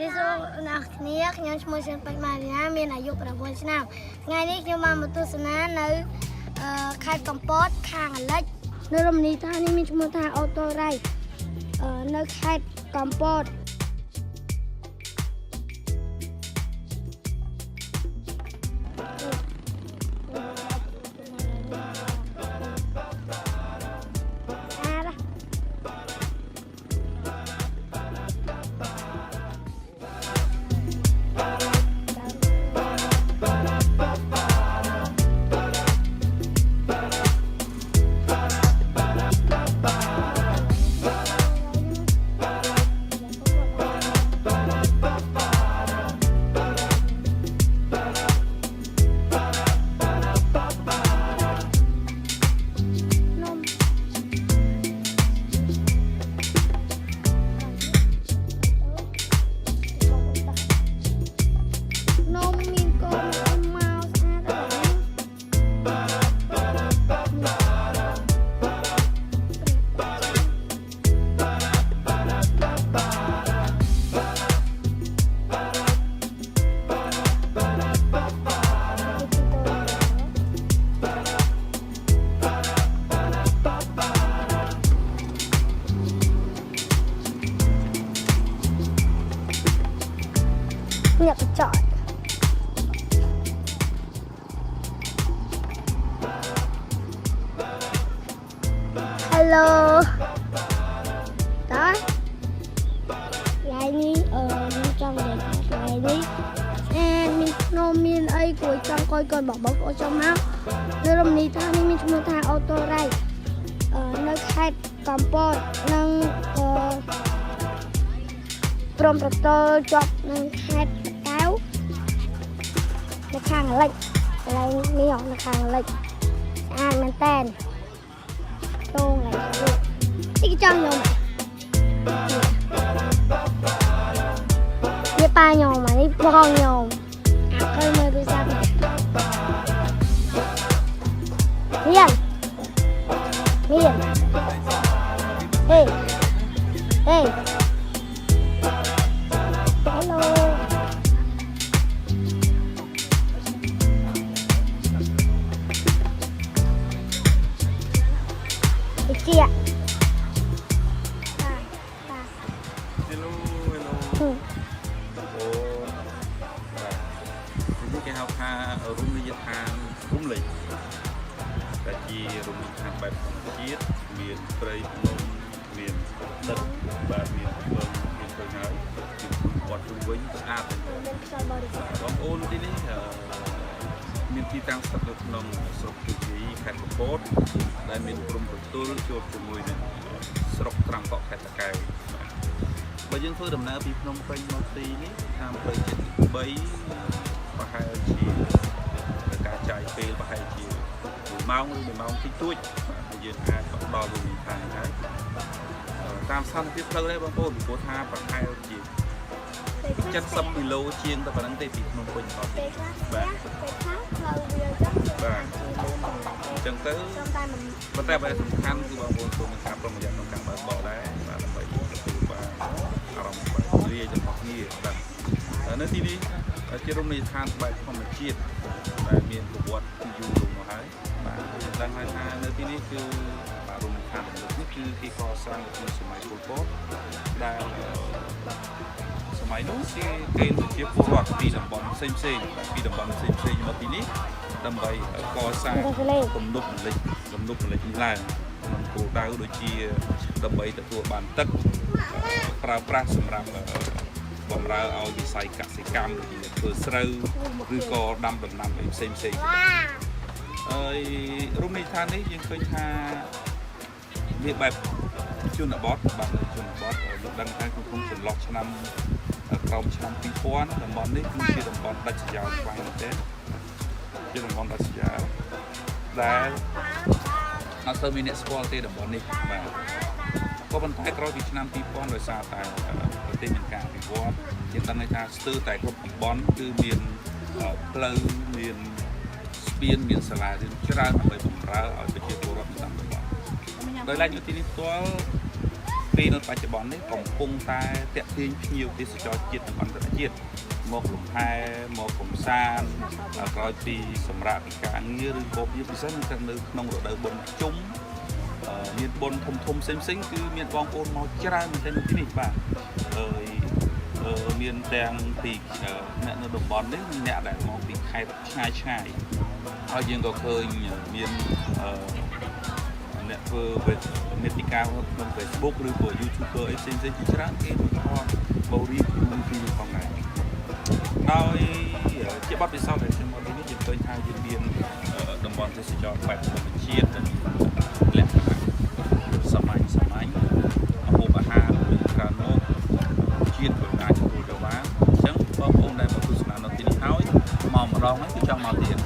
នេះសូមអ្នកគ្នាខ្ញុំឈ្មោះရှင်ពេជ្រម៉ារីណាមានអាយុ9ឆ្នាំថ្ងៃនេះខ្ញុំបានមកទស្សនានៅខេត្តកំពតខាងលិចនៅរមណីយដ្ឋាននេះមានឈ្មោះថាអូតូរ៉ៃនៅខេត្តកំពតអ្នកបញ្ចប់ Hello តើថ្ងៃនេះខ្ញុំចង់និយាយថាថ្ងៃនេះមានខ្ញុំមានអីគួរចង់កូនបងប្អូនចូលមកនៅរមណីយដ្ឋាននេះមានឈ្មោះថាអូតូរ៉ៃនៅខេត្តកំពតនិងព្រំប្រទល់ជាប់នឹងខេត្តកែវនៅខាងលិចកន្លែងនេះនៅខាងលិចស្អាតមែនតើតងឡើយនេះចង់ខ្ញុំនេះប៉ាខ្ញុំនេះបងខ្ញុំអាប់ទៅមើលទូរស័ព្ទមានហេHello ไปเจี๊ยHello นี่គេហៅថារមណីយដ្ឋានរុំលេចតែជារមណីយដ្ឋានបែបធម្មជាតិមានព្រៃភ្នំមានទឹកបាទមានព្រំមានព្រៃហើយវត្តជុំវិញស្អាតបងប្អូនទីនេះមានទីតាំងស្ថិតនៅក្នុងស្រុកជ័យខេត្តកំពតដែលមានព្រំប្រទល់ជួបជាមួយនឹងស្រុកត្រាំកក់ខេត្តតាកែវបើយើងធ្វើដំណើរពីភ្នំពេញមកទីនេះតាមផ្លូវជាតិ3ប្រហែលជាការចាយពេលប្រហែលជា1ម៉ោងឬ1ម៉ោងតិចតួចបាទយើងអាចដល់រមណីយដ្ឋានហើយតាមស្ថានភាពផ្លូវនេះបងប្អូនព្រោះថាប្រហែលជា70គីឡូជាងតែប៉ុណ្្នឹងទេពីភ្នំពេញមកទីបាទបាទអញ្ចឹងទៅប៉ុន្តែបែបសំខាន់គឺបងប្អូនចូលនឹងការប្រុងប្រយ័ត្នក្នុងការបើកបរដែរបាទដើម្បីទទួលបានអារម្មណ៍បែបរីករបស់គ្នាបាទនៅទីនេះជារមណីយដ្ឋានបែបធម្មជាតិដែលមានប្រវត្តិយូរលង់មកហើយបាទដឹងហើយថានៅទីនេះគឺរមណីយដ្ឋាននេះគឺគេកសាងក្នុងសម័យពលពតដែលសម័យនោះគេជាពលរដ្ឋពីតំបន់ផ្សេងពីតំបន់ផ្សេងមកទីនេះដើម្បីកសាងទំនប់លិចនេះឡើងក្នុងគោលដៅដូចជាដើម្បីទទួលបានទឹកប្រើប្រាស់សម្រាប់បម្រើឲ្យវិស័យកសិកម្មដូចជាធ្វើស្រូវឬក៏ដាំដំណាំផ្សេងហើយរមណីយដ្ឋាននេះយើងឃើញថាវាបែបជនបទបាទជនបទលោកដឹងថាក្នុងចន្លោះឆ្នាំក្រោមឆ្នាំ2000តំបន់នេះគឺជាតំបន់ដាច់ស្រយាលខ្លាំងមែនទែនជាតំបន់ដាច់ស្រយាលដែលអត់ទៅមានអ្នកស្គាល់ទេតំបន់នេះបាទក៏ប៉ុន្តែក្រោយពីឆ្នាំ2000ដោយសារតែប្រទេសមានការវិវត្តយើងដឹងថាស្ទើរតែគ្រប់តំបន់គឺមានផ្លូវមានស្ពានមានសាលារៀនច្រើនដើម្បីបម្រើឲ្យប្រជាពលរដ្ឋនៅតាមតំបន់ដោយឡែកនៅទីនេះផ្ទាល់ ពេលនៅបច្ចុប្បន្ននេះកំពុងតែតាក់ទាញភ្ញៀវទេសចរជាតិនិងអន្តរជាតិមកលំហែមកកំសាន្តក្រោយពីសម្រាប់ពីការងារឬក៏ជាពិសេសនៅក្នុងរដូវបុណ្យជុំមានបុណ្យធំផ្សេងគឺមានបងប្អូនមកច្រើនមែនទែននៅទីនេះបាទហើយមានទាំងពីអ្នកនៅតំបន់នេះអ្នកដែលមកពីខេត្តឆ្ងាយហើយយើងក៏ឃើញមានអ្នកធ្វើមេតិកាក្នុង Facebook ឬក៏ YouTuber អីផ្សេងៗជាច្រើនគេគាត់មករៀបពីផងដែរដោយជាបទពិសោធន៍ដែលខ្ញុំមកទីនេះយើងឃើញថាយើងមានតំបន់ទេសចរណ៍បែបធម្មជាតិដែលលក្ខណៈសាមញ្ញម្ហូបអាហារឬច្រើនមកជាតិក៏អាចទទួលយកបានអញ្ចឹងបងប្អូនដែលមកទស្សនានៅទីនេះហើយមកម្ដងហើយគឺចង់មកទៀត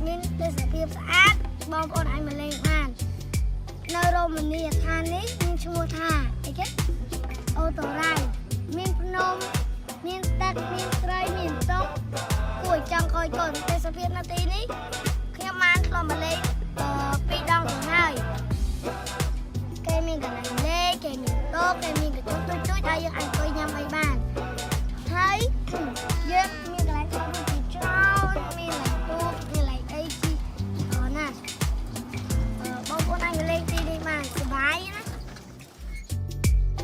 មានទេសភាពស្អាតបងប្អូនអាចមកលេងបាននៅរមណីយដ្ឋាននេះមានឈ្មោះថាអីគេអូតូរ៉ៃមានភ្នំមានទឹកមានត្រីមានតុកគួរចង់កយកូនទេសភាពនៅទីនេះខ្ញុំបានធ្លាប់មកលេង2ដងទៅហើយគេមានកន្លែងលេងគេមានតុកគេមានកញ្ចក់ទូចហើយយើងអាចអង្គុយញ៉ាំអីបានហើយយើងមានកន្លែងថតរូបជាច្រើនមាន បងប្អូនអាចលេងទីនេះបានសប្បាយណា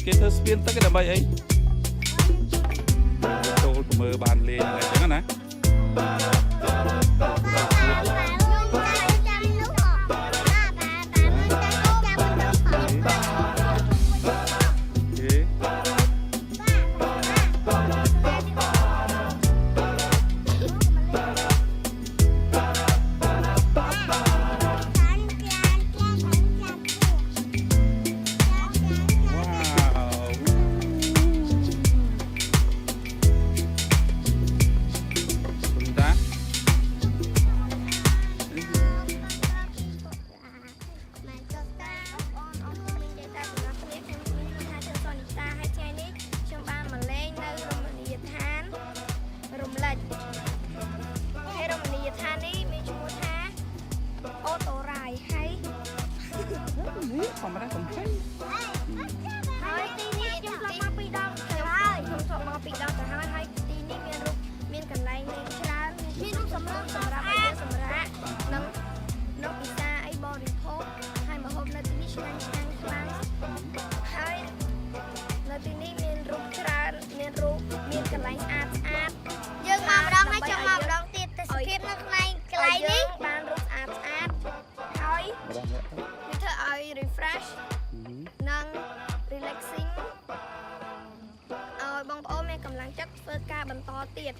គេធ្វើស្ពានទឹកដើម្បីអីចូលទៅមើលបានលេងអញ្ចឹងណា ចិត្តធ្វើការបន្តទៀត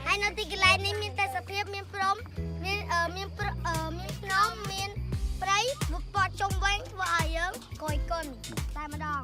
ហើយនៅទីកន្លែងនេះមានតែសភាពមានព្រំមានភ្នំមានព្រៃមុខព័ទ្ធជុំវិញធ្វើឲ្យយើងគយគន់តែម្ដង